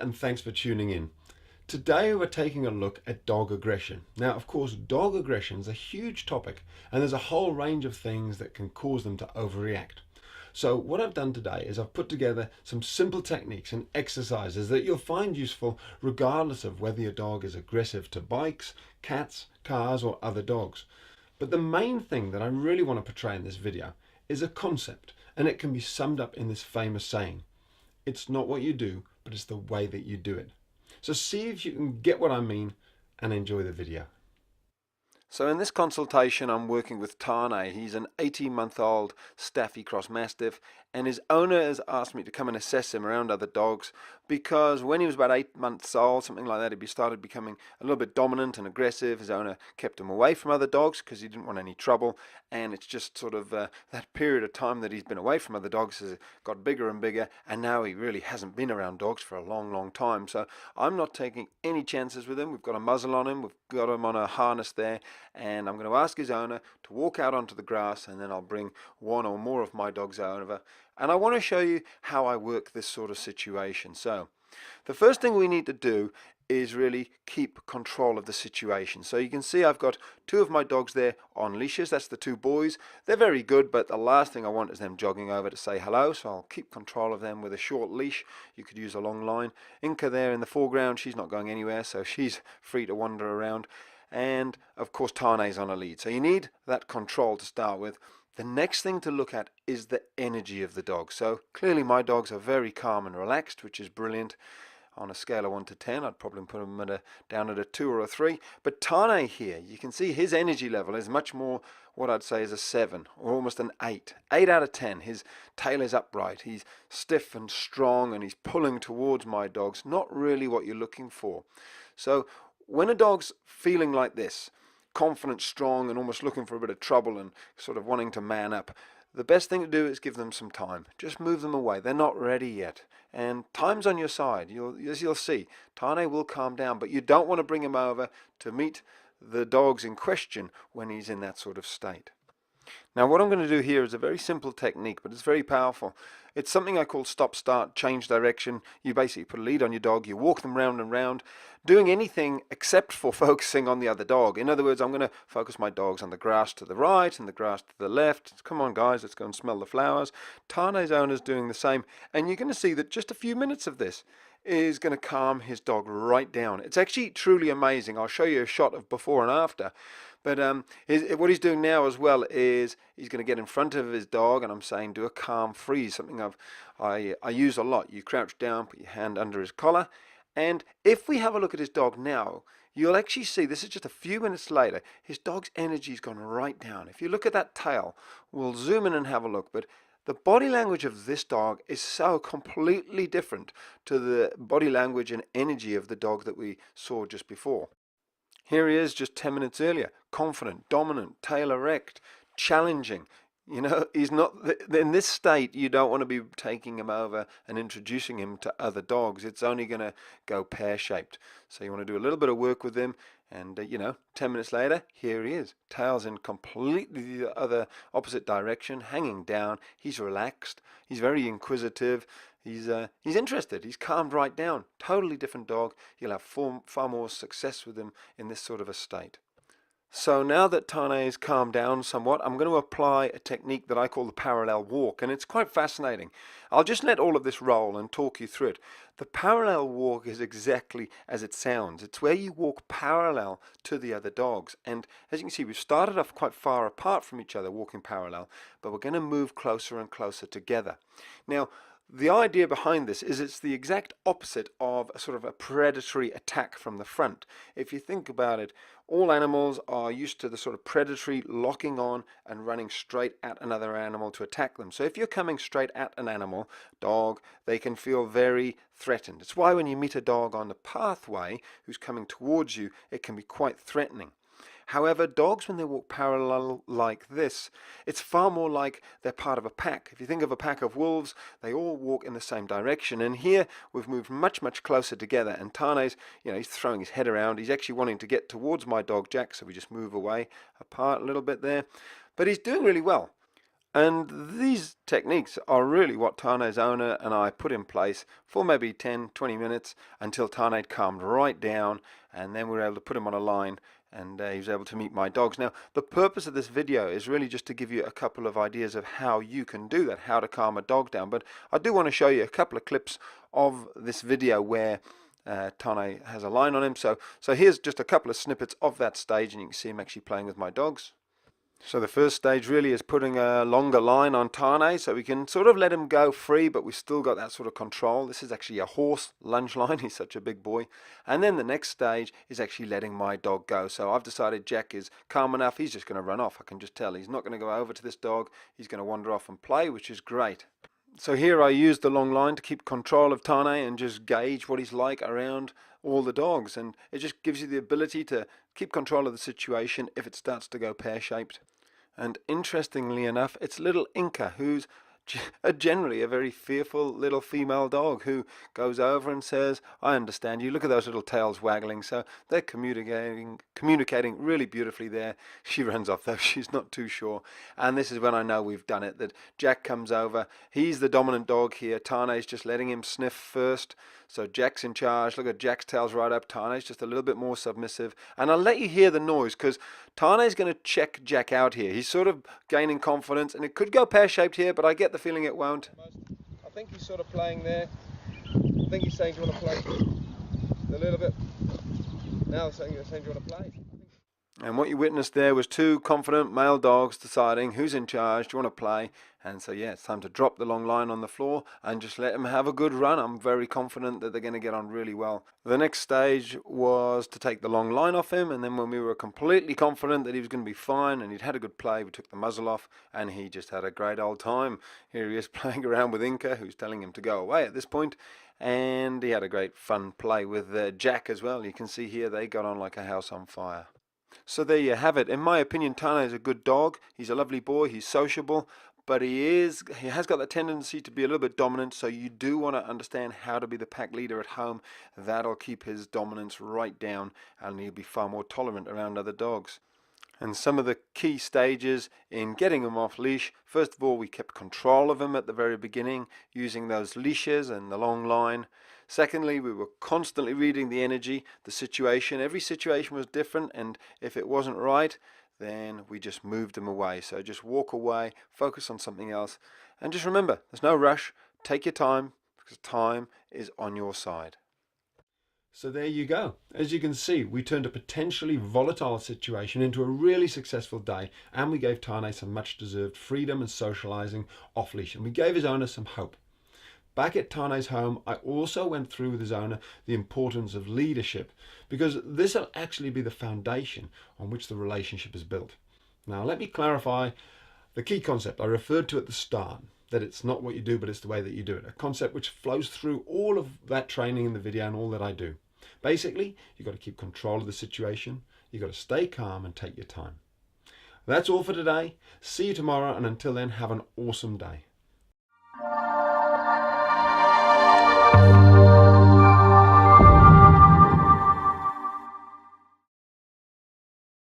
and thanks for tuning in. Today we're taking a look at dog aggression. Now, of course, dog aggression is a huge topic and there's a whole range of things that can cause them to overreact. So what I've done today is I've put together some simple techniques and exercises that you'll find useful regardless of whether your dog is aggressive to bikes, cats, cars or other dogs. But the main thing that I really want to portray in this video is a concept, and it can be summed up in this famous saying: it's not what you do, but it's the way that you do it. So see if you can get what I mean and enjoy the video. So in this consultation I'm working with Tane. He's an 18-month-old Staffy Cross Mastiff, and his owner has asked me to come and assess him around other dogs because when he was about 8 months old, something like that, he started becoming a little bit dominant and aggressive. His owner kept him away from other dogs because he didn't want any trouble, and it's just sort of that period of time that he's been away from other dogs has got bigger and bigger, and now he really hasn't been around dogs for a long time. So I'm not taking any chances with him. We've got a muzzle on him, we've got him on a harness there, and I'm going to ask his owner to walk out onto the grass, and then I'll bring one or more of my dogs over, and I want to show you how I work this sort of situation. So the first thing we need to do is really keep control of the situation. So you can see I've got two of my dogs there on leashes. That's the two boys. They're very good, but the last thing I want is them jogging over to say hello, so I'll keep control of them with a short leash. You could use a long line. Inca there in the foreground, she's not going anywhere, so she's free to wander around. And of course Tane's on a lead. So you need that control to start with. The next thing to look at is the energy of the dog. So clearly my dogs are very calm and relaxed, which is brilliant. On a scale of 1 to 10, I'd probably put him down at a 2 or a 3. But Tane here, you can see his energy level is much more what I'd say is a 7 or almost an 8. 8 out of 10. His tail is upright. He's stiff and strong, and he's pulling towards my dogs. Not really what you're looking for. So when a dog's feeling like this, confident, strong, and almost looking for a bit of trouble and sort of wanting to man up, the best thing to do is give them some time. Just move them away. They're not ready yet. And time's on your side. As you'll see, Tane will calm down, but you don't want to bring him over to meet the dogs in question when he's in that sort of state. Now what I'm going to do here is a very simple technique, but it's very powerful. It's something I call stop, start, change direction. You basically put a lead on your dog, you walk them round and round, doing anything except for focusing on the other dog. In other words, I'm going to focus my dogs on the grass to the right and the grass to the left. Come on guys, let's go and smell the flowers. Tane's owner's doing the same, and you're going to see that just a few minutes of this is going to calm his dog right down. It's actually truly amazing. I'll show you a shot of before and after. But what he's doing now as well is he's going to get in front of his dog, and I'm saying do a calm freeze, something I use a lot. You crouch down, put your hand under his collar, and if we have a look at his dog now, you'll actually see, this is just a few minutes later, his dog's energy's gone right down. If you look at that tail, we'll zoom in and have a look, but the body language of this dog is so completely different to the body language and energy of the dog that we saw just before. Here he is just 10 minutes earlier, confident, dominant, tail erect, challenging. You know, he's not, in this state, you don't want to be taking him over and introducing him to other dogs. It's only going to go pear-shaped. So you want to do a little bit of work with him, and, 10 minutes later, here he is. Tail's in completely the other opposite direction, hanging down. He's relaxed. He's very inquisitive. He's interested. He's calmed right down. Totally different dog. You'll have far more success with him in this sort of a state. So now that Tane is calmed down somewhat, I'm going to apply a technique that I call the parallel walk, and it's quite fascinating. I'll just let all of this roll and talk you through it. The parallel walk is exactly as it sounds. It's where you walk parallel to the other dogs, and as you can see, we've started off quite far apart from each other, walking parallel, but we're going to move closer and closer together. Now, the idea behind this is it's the exact opposite of a sort of a predatory attack from the front. If you think about it, all animals are used to the sort of predatory locking on and running straight at another animal to attack them. So if you're coming straight at an animal, dog, they can feel very threatened. It's why when you meet a dog on the pathway who's coming towards you, it can be quite threatening. However, dogs, when they walk parallel like this, it's far more like they're part of a pack. If you think of a pack of wolves, they all walk in the same direction. And here we've moved much, much closer together. And Tane's, he's throwing his head around. He's actually wanting to get towards my dog Jack, so we just move away apart a little bit there. But he's doing really well. And these techniques are really what Tane's owner and I put in place for maybe 10-20 minutes until Tane calmed right down, and then we were able to put him on a line, and he was able to meet my dogs. Now, the purpose of this video is really just to give you a couple of ideas of how you can do that, how to calm a dog down. But I do want to show you a couple of clips of this video where Tane has a line on him. So here's just a couple of snippets of that stage, and you can see him actually playing with my dogs. So the first stage really is putting a longer line on Tane so we can sort of let him go free, but we still got that sort of control. This is actually a horse lunge line. He's such a big boy. And then the next stage is actually letting my dog go. So I've decided Jack is calm enough. He's just going to run off. I can just tell he's not going to go over to this dog. He's going to wander off and play, which is great. So here I use the long line to keep control of Tane and just gauge what he's like around all the dogs. And it just gives you the ability to keep control of the situation if it starts to go pear-shaped. And interestingly enough, it's little Inca, who's generally a very fearful little female dog, who goes over and says, I understand you. Look at those little tails waggling. So they're communicating really beautifully there. She runs off though, she's not too sure. And this is when I know we've done it, that Jack comes over. He's the dominant dog here. Tane's just letting him sniff first. So Jack's in charge. Look at Jack's tails right up. Tane's just a little bit more submissive. And I'll let you hear the noise because Tane's going to check Jack out here. He's sort of gaining confidence, and it could go pear-shaped here, but I get the feeling it won't. I think he's sort of playing there. I think he's saying, do you want to play? A little bit. Now he's saying, do you want to play? And what you witnessed there was two confident male dogs deciding who's in charge, do you want to play? And so yeah, it's time to drop the long line on the floor and just let them have a good run. I'm very confident that they're going to get on really well. The next stage was to take the long line off him, and then when we were completely confident that he was going to be fine and he'd had a good play, we took the muzzle off and he just had a great old time. Here he is playing around with Inca, who's telling him to go away at this point. And he had a great fun play with Jack as well. You can see here they got on like a house on fire. So there you have it. In my opinion, Tane is a good dog. He's a lovely boy. He's sociable, but he has got that tendency to be a little bit dominant. So you do want to understand how to be the pack leader at home. That'll keep his dominance right down, and he'll be far more tolerant around other dogs. And some of the key stages in getting him off leash: first of all, we kept control of him at the very beginning using those leashes and the long line. Secondly, we were constantly reading the energy, the situation. Every situation was different, and if it wasn't right, then we just moved him away. So just walk away, focus on something else, and just remember, there's no rush. Take your time, because time is on your side. So there you go. As you can see, we turned a potentially volatile situation into a really successful day, and we gave Tane some much deserved freedom and socializing off leash, and we gave his owner some hope. Back at Tane's home, I also went through with his owner the importance of leadership, because this will actually be the foundation on which the relationship is built. Now, let me clarify the key concept I referred to at the start, that it's not what you do, but it's the way that you do it. A concept which flows through all of that training in the video and all that I do. Basically, you've got to keep control of the situation. You've got to stay calm and take your time. That's all for today. See you tomorrow, and until then, have an awesome day.